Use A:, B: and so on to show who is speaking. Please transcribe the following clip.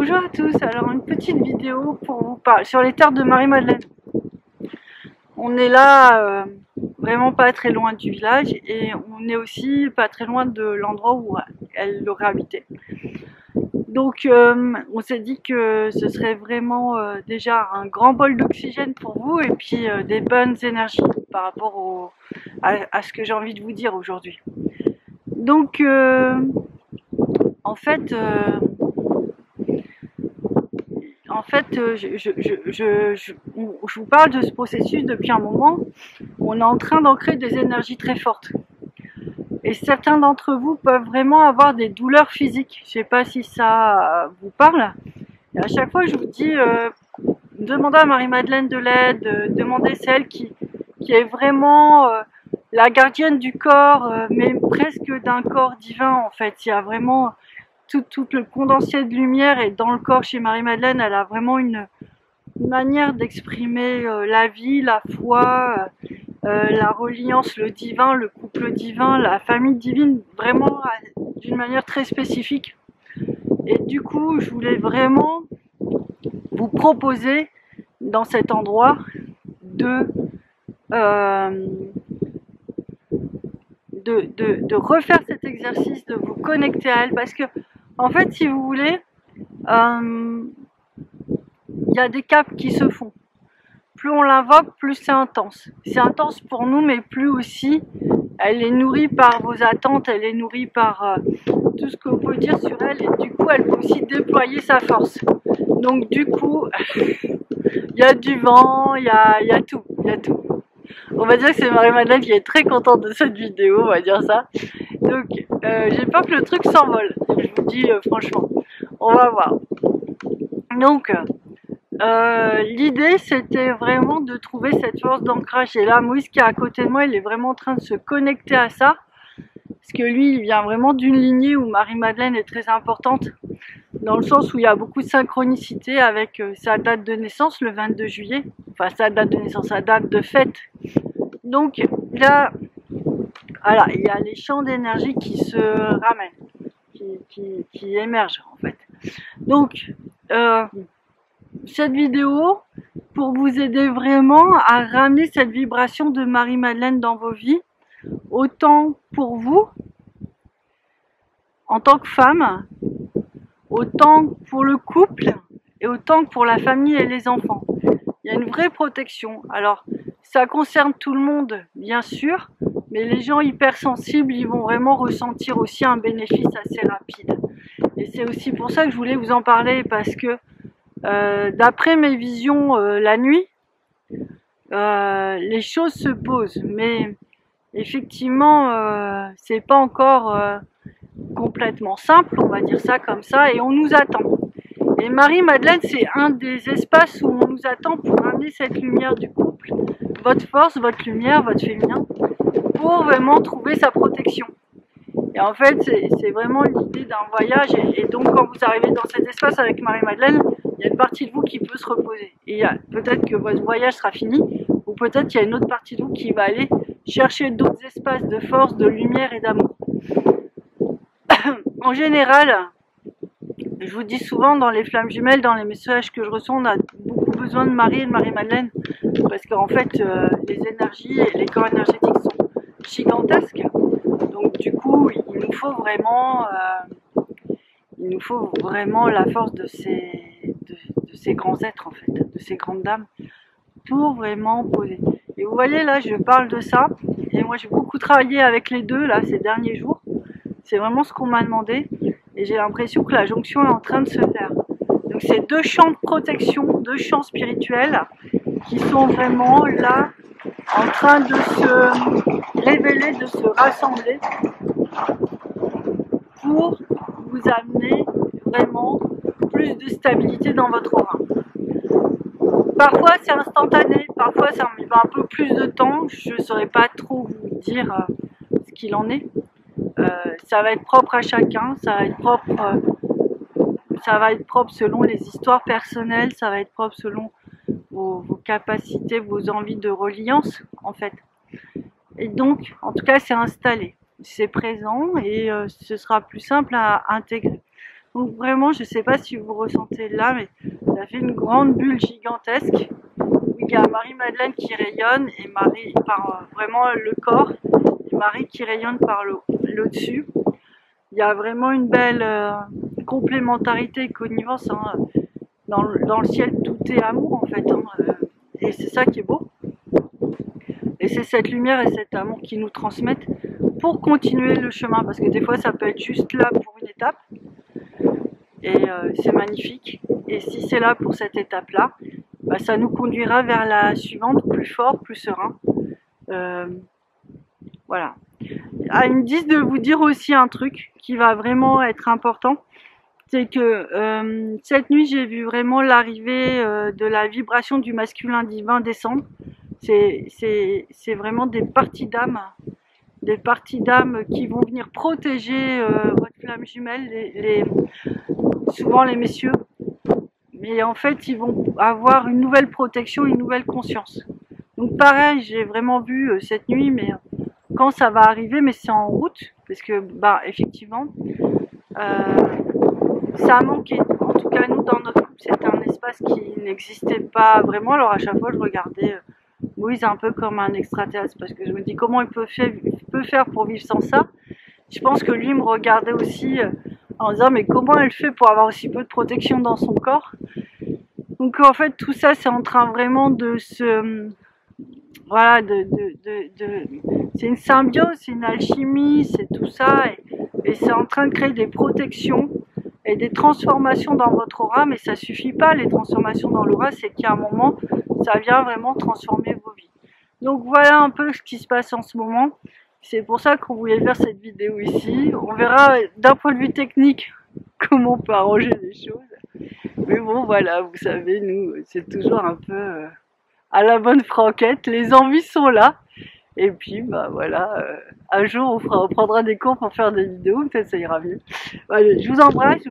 A: Bonjour à tous, alors une petite vidéo pour vous parler sur les terres de Marie-Madeleine. On est là, vraiment pas très loin du village et on est aussi pas très loin de l'endroit où elle aurait habité. Donc on s'est dit que ce serait vraiment déjà un grand bol d'oxygène pour vous et puis des bonnes énergies par rapport à ce que j'ai envie de vous dire aujourd'hui. Donc en fait, je vous parle de ce processus depuis un moment. On est en train d'ancrer des énergies très fortes. Et certains d'entre vous peuvent vraiment avoir des douleurs physiques. Je ne sais pas si ça vous parle. Et à chaque fois, je vous dis, demandez à Marie-Madeleine de l'aide, demandez celle qui est vraiment la gardienne du corps, mais presque d'un corps divin en fait. Il y a vraiment tout le condensé de lumière et dans le corps chez Marie-Madeleine, elle a vraiment une manière d'exprimer la vie, la foi, la reliance, le divin, le couple divin, la famille divine, vraiment d'une manière très spécifique. Et du coup, je voulais vraiment vous proposer dans cet endroit de refaire cet exercice, de vous connecter à elle, parce que en fait, si vous voulez, il y a des caps qui se font. Plus on l'invoque, plus c'est intense. C'est intense pour nous, mais plus aussi, elle est nourrie par vos attentes, elle est nourrie par tout ce qu'on peut dire sur elle, et du coup, elle peut aussi déployer sa force. Donc du coup, il y a du vent, il y a tout. On va dire que c'est Marie-Madeleine qui est très contente de cette vidéo, on va dire ça. Donc, j'ai peur que le truc s'envole, je vous dis franchement. On va voir. Donc, l'idée, c'était vraiment de trouver cette force d'ancrage. Et là, Moïse qui est à côté de moi, il est vraiment en train de se connecter à ça. Parce que lui, il vient vraiment d'une lignée où Marie-Madeleine est très importante. Dans le sens où il y a beaucoup de synchronicité avec sa date de naissance, le 22 juillet. Enfin, sa date de naissance, sa date de fête. Donc là, voilà, il y a les champs d'énergie qui se ramènent, qui émergent en fait. Donc, cette vidéo, pour vous aider vraiment à ramener cette vibration de Marie-Madeleine dans vos vies, autant pour vous, en tant que femme, autant pour le couple et autant que pour la famille et les enfants. Il y a une vraie protection. Alors, ça concerne tout le monde, bien sûr, mais les gens hypersensibles, ils vont vraiment ressentir aussi un bénéfice assez rapide. Et c'est aussi pour ça que je voulais vous en parler, parce que d'après mes visions la nuit, les choses se posent, mais effectivement, c'est pas encore complètement simple, on va dire ça comme ça, et on nous attend. Et Marie-Madeleine, c'est un des espaces où on nous attend pour amener cette lumière du couple, votre force, votre lumière, votre féminin, pour vraiment trouver sa protection. Et en fait, c'est vraiment l'idée d'un voyage, et donc quand vous arrivez dans cet espace avec Marie-Madeleine, il y a une partie de vous qui peut se reposer. Et peut-être que votre voyage sera fini, ou peut-être qu'il y a une autre partie de vous qui va aller chercher d'autres espaces de force, de lumière et d'amour. En général, je vous dis souvent dans les flammes jumelles, dans les messages que je reçois, on a beaucoup besoin de Marie et de Marie-Madeleine, parce qu'en fait, les énergies et les corps énergétiques sont gigantesques. Donc du coup, il nous faut vraiment la force de ces grands êtres, en fait, de ces grandes dames, pour vraiment poser. Et vous voyez, là, je parle de ça, et moi j'ai beaucoup travaillé avec les deux, là, ces derniers jours. C'est vraiment ce qu'on m'a demandé, et j'ai l'impression que la jonction est en train de se faire. Donc c'est deux champs de protection, deux champs spirituels, qui sont vraiment là, en train de se révéler, de se rassembler, pour vous amener vraiment plus de stabilité dans votre aura. Parfois c'est instantané, parfois ça me met un peu plus de temps, je ne saurais pas trop vous dire ce qu'il en est. Ça va être propre à chacun, ça va être propre selon les histoires personnelles, ça va être propre selon vos capacités, vos envies de reliance en fait. Et donc, en tout cas, c'est installé, c'est présent et ce sera plus simple à intégrer. Donc vraiment, je sais pas si vous ressentez là, mais ça fait une grande bulle gigantesque. Il y a Marie-Madeleine qui rayonne et Marie par vraiment le corps, et Marie qui rayonne par le dessus. Il y a vraiment une belle complémentarité et connivence, hein. Dans le ciel, tout est amour en fait, hein. Et c'est ça qui est beau. Et c'est cette lumière et cet amour qui nous transmettent pour continuer le chemin, parce que des fois ça peut être juste là pour une étape, et c'est magnifique. Et si c'est là pour cette étape-là, bah, ça nous conduira vers la suivante, plus fort, plus serein. Voilà. Ah, ils me disent de vous dire aussi un truc qui va vraiment être important, c'est que cette nuit j'ai vu vraiment l'arrivée de la vibration du masculin divin descendre. C'est vraiment des parties d'âme qui vont venir protéger votre flamme jumelle, souvent les messieurs, mais en fait ils vont avoir une nouvelle protection, une nouvelle conscience. Donc pareil, j'ai vraiment vu cette nuit, mais quand ça va arriver, mais c'est en route, parce que bah effectivement ça a manqué. En tout cas nous dans notre couple c'était un espace qui n'existait pas vraiment. Alors à chaque fois je regardais Moïse un peu comme un extraterrestre, parce que je me dis comment il peut faire pour vivre sans ça. Je pense que lui me regardait aussi en disant mais comment elle fait pour avoir aussi peu de protection dans son corps. Donc en fait tout ça c'est en train vraiment de se voilà c'est une symbiose, c'est une alchimie, c'est tout ça, et c'est en train de créer des protections et des transformations dans votre aura. Mais ça suffit pas, les transformations dans l'aura, c'est qu'il y a un moment ça vient vraiment transformer vos vies. Donc voilà un peu ce qui se passe en ce moment. C'est pour ça qu'on voulait faire cette vidéo ici. On verra d'un point de vue technique comment on peut arranger les choses. Mais bon voilà, vous savez, nous c'est toujours un peu à la bonne franquette. Les envies sont là. Et puis bah voilà, un jour on prendra des cours pour faire des vidéos, peut-être ça ira mieux. Allez, je vous embrasse.